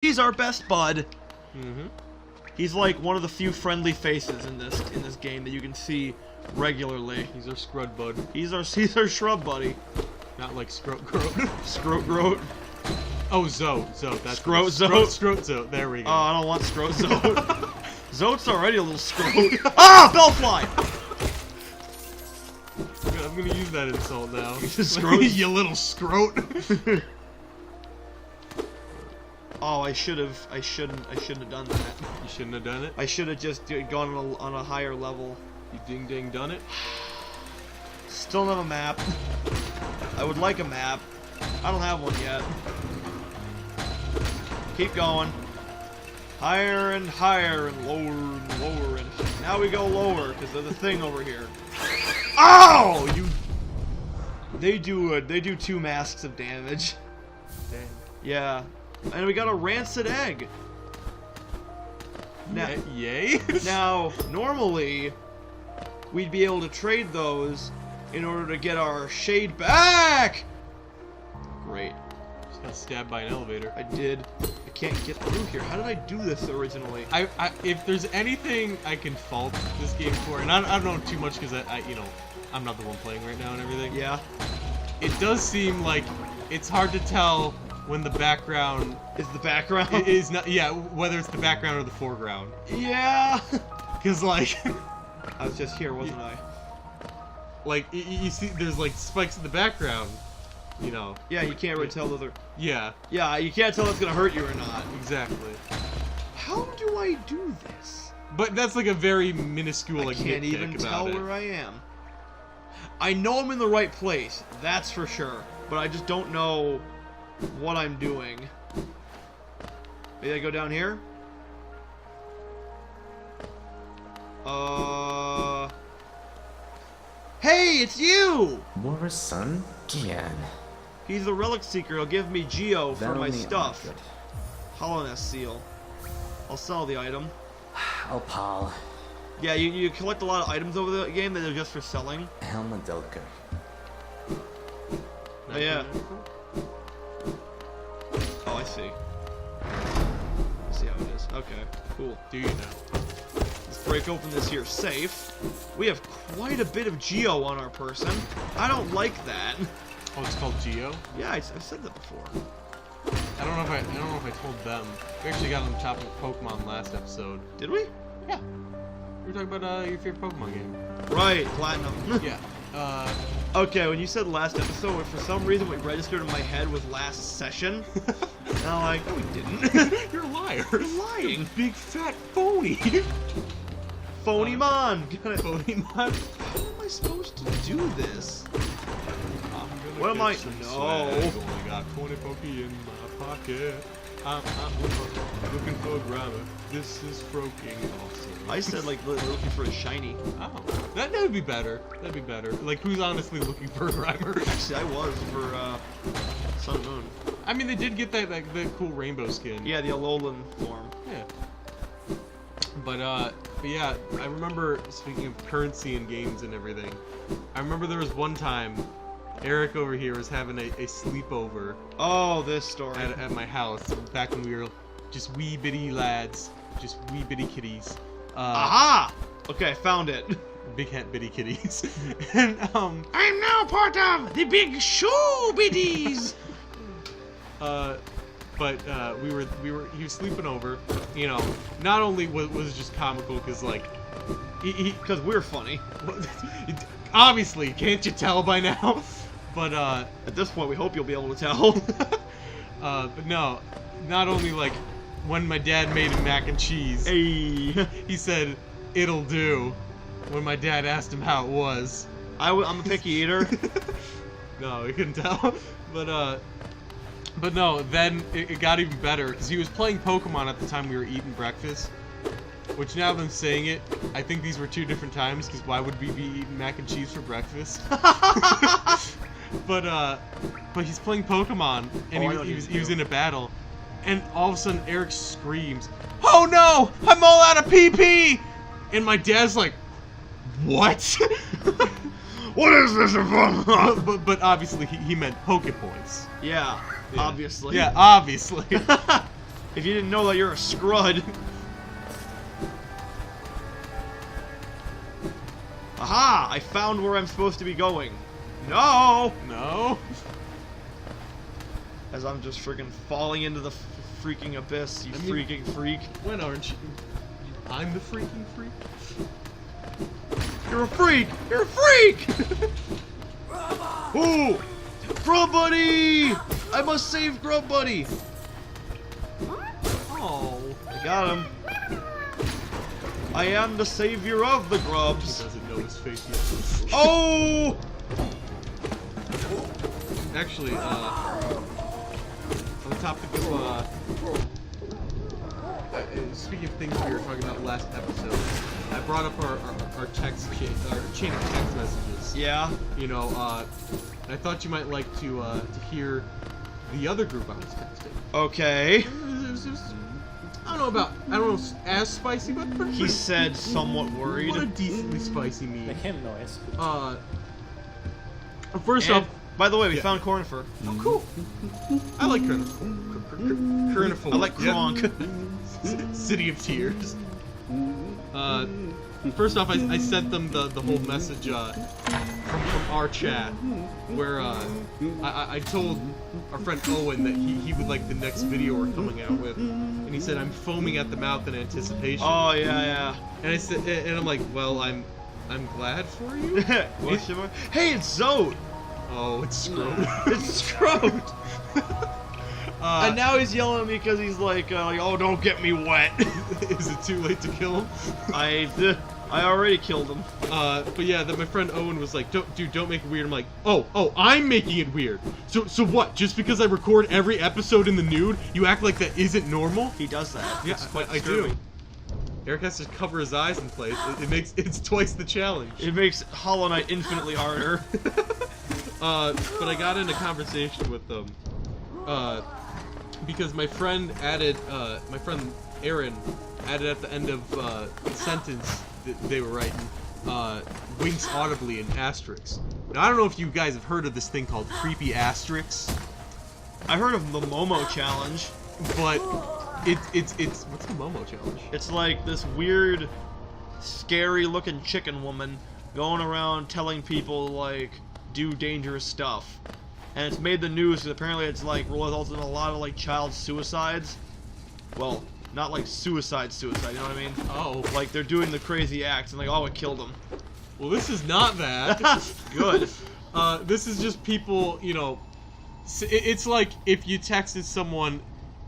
He's our best bud. Mm-hmm. He's like one of the few friendly faces in this game that you can see regularly. He's our scrud bud. He's our shrub buddy. Not like scrote groat. Scrote groat. Oh, Zote. That's Scrote Zote. Scrote Zote. There we go. Oh, I don't want Scrote Zote. Zote's already a little scrote. Ah! Bellfly! I'm gonna use that insult now. Scrote. You little scrote. Oh, I shouldn't have done that. You shouldn't have done it? I should have just gone on a higher level. You ding done it? Still not a map. I would like a map. I don't have one yet. Keep going. Higher and higher and lower and lower and now we go lower because there's a thing over here. Oh, you! They do 2 masks of damage. Dang. Yeah, and we got a rancid egg. Now, yay? Now, normally we'd be able to trade those in order to get our shade back. Great. Just got stabbed by an elevator. I did. I can't get through here. How did I do this originally? If there's anything I can fault this game for, and I don't know too much because I'm not the one playing right now and everything. Yeah. It does seem like it's hard to tell when the background is the background. Is not. Yeah, whether it's the background or the foreground. Yeah. Because like. I was just here, wasn't I? Like you see, there's like spikes in the background. You know. Yeah, you can't really tell whether. Yeah. Yeah, you can't tell if it's gonna hurt you or not. Exactly. How do I do this? But that's like a very minuscule. I can't even tell where I am. I know I'm in the right place, that's for sure. But I just don't know what I'm doing. Maybe I go down here? Hey, it's you! Mora's son? Gian. He's the relic seeker. He'll give me Geo for my stuff. Good. Hollowness seal. I'll sell the item. Oh, pal. Yeah, you collect a lot of items over the game that are just for selling. Helma Delka. Oh, yeah. Oh, I see. I see how it is. Okay, cool. Do you now? Let's break open this here safe. We have quite a bit of Geo on our person. I don't like that. Oh, it's called Geo? Yeah, I've said that before. I don't know if I told them. We actually got on the topic of Pokemon last episode. Did we? Yeah. We were talking about your favorite Pokemon game. Right, Platinum. Yeah. Okay, when you said last episode, for some reason what registered in my head was last session. And I'm like, no, we didn't. You're a liar. You're lying. Big fat phony. Phony mon. Phony mon. How am I supposed to do this? What am I? No. Only got 20 Poké in my pocket. I'm looking for a grammar. This is broken awesome. I said like looking for a shiny. Oh, that would be better. That'd be better. Like, who's honestly looking for a grimer? Actually, I was for Sun and Moon. I mean, they did get that like the cool rainbow skin. Yeah, the Alolan form. Yeah. But yeah, I remember, speaking of currency in games and everything, I remember there was one time Eric over here was having a sleepover. Oh, this story. At my house, back when we were just wee bitty lads, just wee bitty kitties. Aha! Okay, I found it. Big hat bitty kitties. And I'm now part of the big shoe biddies. But he was sleeping over. You know, not only was it just comical because like because we're funny. Obviously, can't you tell by now? But at this point, we hope you'll be able to tell. But no, not only like when my dad made him mac and cheese, hey. He said it'll do. When my dad asked him how it was, I'm a picky eater. No, he couldn't tell. But no, then it got even better because he was playing Pokemon at the time we were eating breakfast. Which, now that I'm saying it, I think these were 2 different times, because why would we be eating mac and cheese for breakfast? But he's playing Pokemon, and he was in a battle, and all of a sudden Eric screams, "Oh no! I'm all out of PP!" And my dad's like, "What?" What is this about? but obviously he meant Poke points. Yeah, obviously. Yeah, obviously. If you didn't know that, you're a scrud. Aha! I found where I'm supposed to be going. No! No. As I'm just freaking falling into the freaking abyss, you freaking freak. When aren't you? I'm the freaking freak. You're a freak! You're a freak! Ooh! Grub Buddy! I must save Grub Buddy! Oh. I got him. I am the savior of the He grubs. doesn't know his fate yet. Oh! Actually, on the topic of, speaking of things we were talking about last episode, I brought up our text chain, our chain of text messages. Yeah. You know, I thought you might like to hear the other group I was texting. Okay. It was I don't know as spicy, but He said somewhat worried. what a decently spicy Make meme. him noise. First And, off, by the way, we yeah. found Cornifer. oh cool. I like Cornifer. I like Kronk. City of Tears. First off, I sent them the whole message from our chat where I told our friend Owen that he would like the next video we're coming out with, and he said I'm foaming at the mouth in anticipation. Oh, yeah, And I said, and I'm like, well, I'm glad for you. yeah. Hey, it's Zote! Oh, it's screwed. It's Scrode! And now he's yelling at me because he's like, oh, don't get me wet. Is it too late to kill him? I already killed him. But yeah, that my friend Owen was like, don't make it weird. I'm like, oh, I'm making it weird. So what? Just because I record every episode in the nude, you act like that isn't normal? He does that. Yeah, It's quite I do. disturbing. Eric has to cover his eyes in place. It's twice the challenge. It makes Hollow Knight infinitely harder. But I got into conversation with them, because my friend Aaron added at the end of the sentence that they were writing, winks audibly in asterisks. Now I don't know if you guys have heard of this thing called creepy asterisks, I heard of the Momo challenge. but it's what's the Momo challenge? It's like this weird, scary-looking chicken woman going around telling people, like, do dangerous stuff. And it's made the news because apparently it's, like, resulted in a lot of, like, child suicides. Well, not like suicide, you know what I mean? Oh, Like, they're doing the crazy acts and, like, oh, it killed them. well, this is not that. Good. This is just people, you know. It's like if you texted someone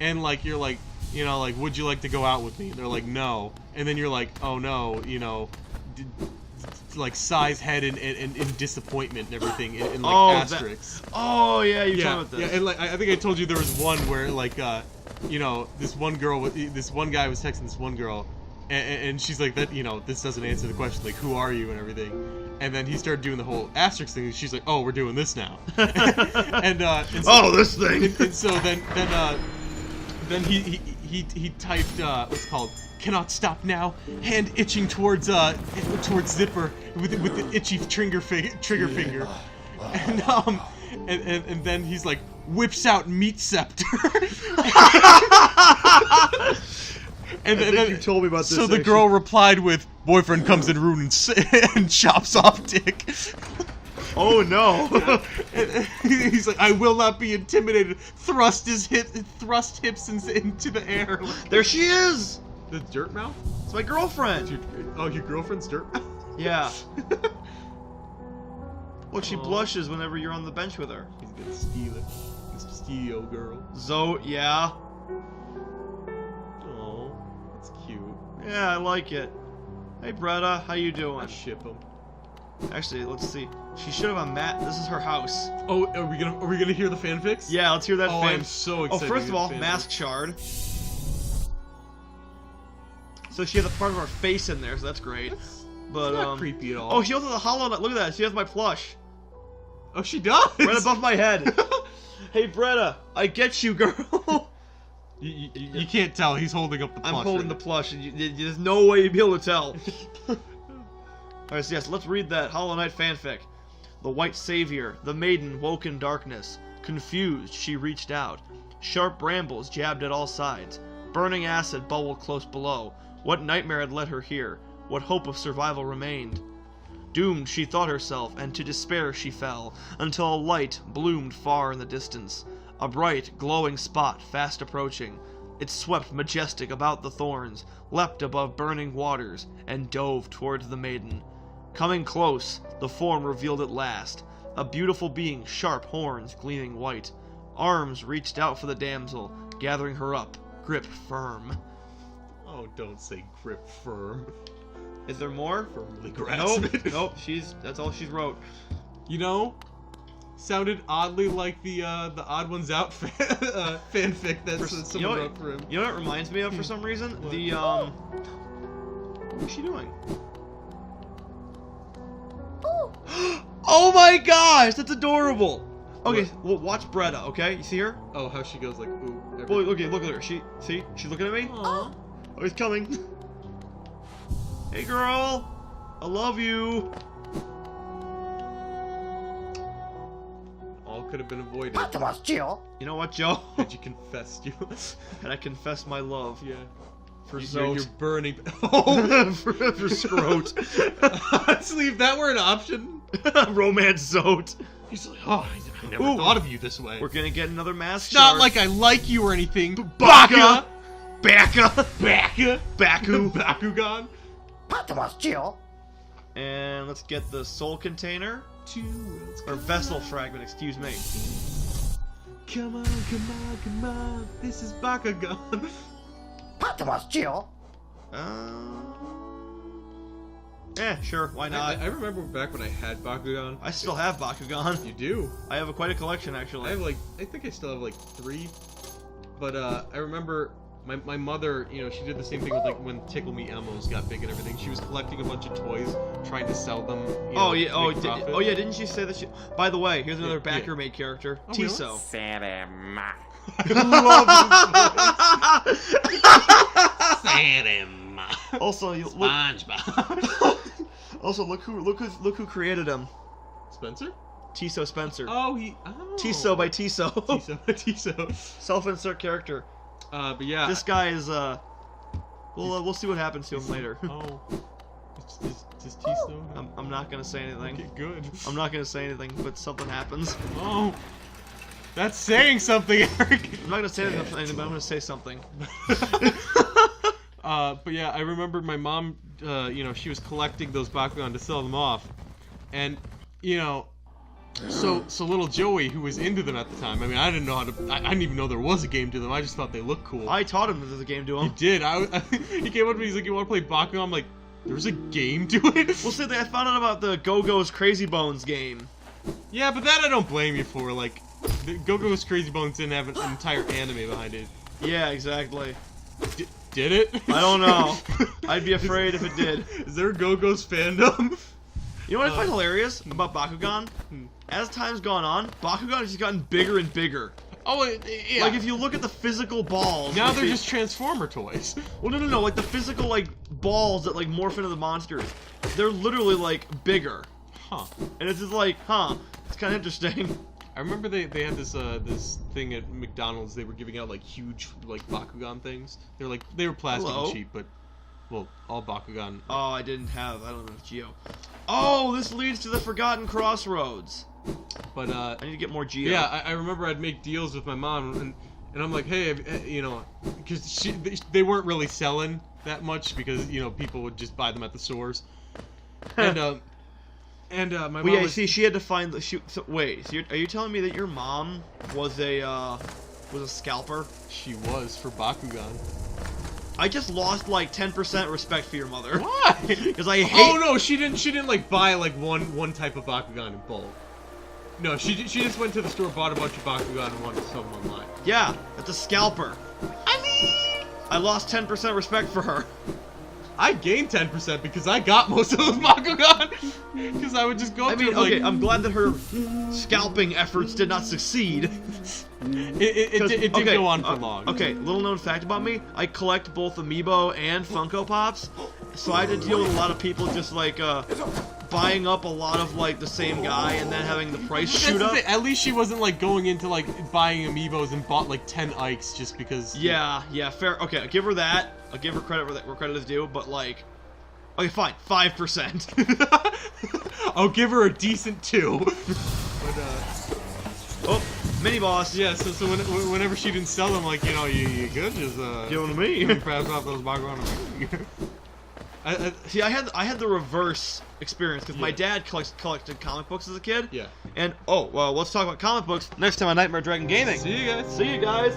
and like you're like, you know, like, would you like to go out with me? And they're like, no. And then you're like, oh no, you know, like size head and disappointment and everything in like Oh, asterisks. Oh, yeah, you Yeah, told me about yeah, this. and like I think I told you there was one where like, you know, this one guy was texting this one girl, and she's like, that, you know, this doesn't answer the question, like, who are you and everything. And then he started doing the whole asterisk thing, and she's like, oh, we're doing this now. and so, Oh, this thing! and so then he typed what's it called, cannot stop now, hand itching towards zipper with the itchy trigger finger. And then he's like, whips out meat scepter. And then you told me about this. so the girl replied with, boyfriend comes in room and chops off dick. Oh no! And he's like, I will not be intimidated. Thrust hips into the air. There she is! The dirt mouth? It's my girlfriend! Your girlfriend's dirt mouth? Yeah. Look, she Aw. blushes whenever you're on the bench with her. He's gonna steal it. Mr. Steal girl. Zote, yeah. Oh, that's cute. Yeah, I like it. Hey, Bretta, how you I doing? ship him. Actually, let's see. She should have a mat. This is her house. Oh, are we gonna hear the fanfics? Yeah, let's hear that Oh, fan. I'm so Oh, excited. first to of all, hear the mask shard. So she has a part of her face in there, so that's great. But It's not creepy at all. Oh, she also has a Hollow Knight. Look at that. She has my plush Oh, she does. right above my head. Hey, Bretta, I get you, girl. You can't tell. He's holding up the plush. I'm holding the plush, and there's no way you'd be able to tell. Alright, so yes, let's read that Hollow Knight fanfic. The White Savior, the maiden woke in darkness. Confused, she reached out. Sharp brambles jabbed at all sides. Burning acid bubbled close below. What nightmare had led her here? What hope of survival remained? Doomed, she thought herself, and to despair she fell, until a light bloomed far in the distance. A bright, glowing spot fast approaching. It swept majestic about the thorns, leapt above burning waters, and dove towards the maiden. Coming close, the form revealed at last. A beautiful being, sharp horns gleaming white. Arms reached out for the damsel, gathering her up, grip firm. Oh, don't say grip firm. Is there more? Firmly grasp Nope, it. nope, that's all she wrote. You know, sounded oddly like the Odd Ones Out fanfic that someone wrote for him. You know what it reminds me of for some reason? What? The, what's she doing? Oh my gosh, that's adorable! Okay, well, watch Bretta, okay? You see her? Oh, how she goes like, ooh. Boy, okay, look at her. She's looking at me? Aww. Oh, he's coming. Hey, girl! I love you! All could have been avoided. You know what, Joe? Had you confessed you? And I confess my love. Yeah. For You're Zote. burning. Oh! for Scrote. Honestly, if that were an option. Romance Zote. He's like, oh, I never thought of you this way. We're gonna get another mask It's not shard. like I like you or anything. Baka! Baka! Baka! Baku! Bakugan! And let's get the soul container. Or vessel fragment, excuse me. Come on, come on, come on. This is Bakugan. Sure, why not? I remember back when I had Bakugan. I still have Bakugan. You do? I have quite a collection, actually. I think I still have like 3. But I remember my mother, you know, she did the same thing with like when Tickle Me Elmo's got big and everything. She was collecting a bunch of toys, trying to sell them. You know, yeah, didn't she say that she... By the way, here's another backer made character. Oh, Tiso. Also, you look... SpongeBob. Also, look who created him. Spencer? Tiso Spencer. Oh, Tiso by Tiso. Tiso by Tiso. Self-insert character. But yeah. This guy is we'll see what happens to him later. Oh. It's Tiso. I'm not gonna say anything. Okay, good. I'm not gonna say anything, but something happens. Oh. That's saying something, Eric. I'm not gonna say anything, but I'm gonna say something. But yeah, I remember my mom, you know, she was collecting those Bakugan to sell them off. And, you know, so little Joey, who was into them at the time, I mean, I didn't know how to, I didn't even know there was a game to them, I just thought they looked cool. I taught him that there's a game to him. You did, he came up to me, he's like, you want to play Bakugan? I'm like, there's a game to it? Well, see, I found out about the Go-Go's Crazy Bones game. Yeah, but that I don't blame you for, like, Go-Go's Crazy Bones didn't have an entire anime behind it. Yeah, exactly. Did it? I don't know. I'd be afraid if it did. Is there a Go-Go's fandom? You know what I find hilarious about Bakugan? As time's gone on, Bakugan has just gotten bigger and bigger. Oh, yeah. Like, if you look at the physical balls... Now they're just Transformer toys. Well, no. Like, the physical, like, balls that, like, morph into the monsters, they're literally, like, bigger. Huh. And it's just like, huh. It's kind of interesting. I remember they had this thing at McDonald's. They were giving out like huge like Bakugan things. They were plastic and cheap, but well, all Bakugan. Oh, I don't know, Geo. Oh, this leads to the Forgotten Crossroads. But I need to get more Geo. Yeah, I remember I'd make deals with my mom, and I'm like, hey, you know, because they weren't really selling that much because you know people would just buy them at the stores, and my mom. Well, yeah, see, she had to find the. Wait, so are you telling me that your mom was a scalper? She was for Bakugan. I just lost like 10% respect for your mother. Why? Because I hate. Oh no, she didn't like buy like one type of Bakugan in bulk. No, she just went to the store, bought a bunch of Bakugan, and wanted to sell them online. Yeah, that's a scalper. I mean, I lost 10% respect for her. I gained 10% because I got most of those Bakugan. Because I would just go. I mean, okay, I'm glad that her scalping efforts did not succeed. It didn't go on for long. Okay, little known fact about me: I collect both Amiibo and Funko Pops, so I had to deal with a lot of people just like buying up a lot of like the same guy and then having the price That's shoot the up. thing. At least she wasn't like going into like buying amiibos and bought like 10 Ikes just because. Yeah, fair. Okay, I'll give her that. I'll give her credit where credit is due, but like, okay, fine, 5%. I'll give her a decent 2. But oh, mini boss. yeah. So whenever she didn't sell them, like you good, just Give them to me. pass off those background to me. See, I had the reverse experience because my Yeah. dad collected comic books as a kid. Yeah. And oh well, let's talk about comic books next time on Nightmare Dragon Gaming. See you guys. See you guys.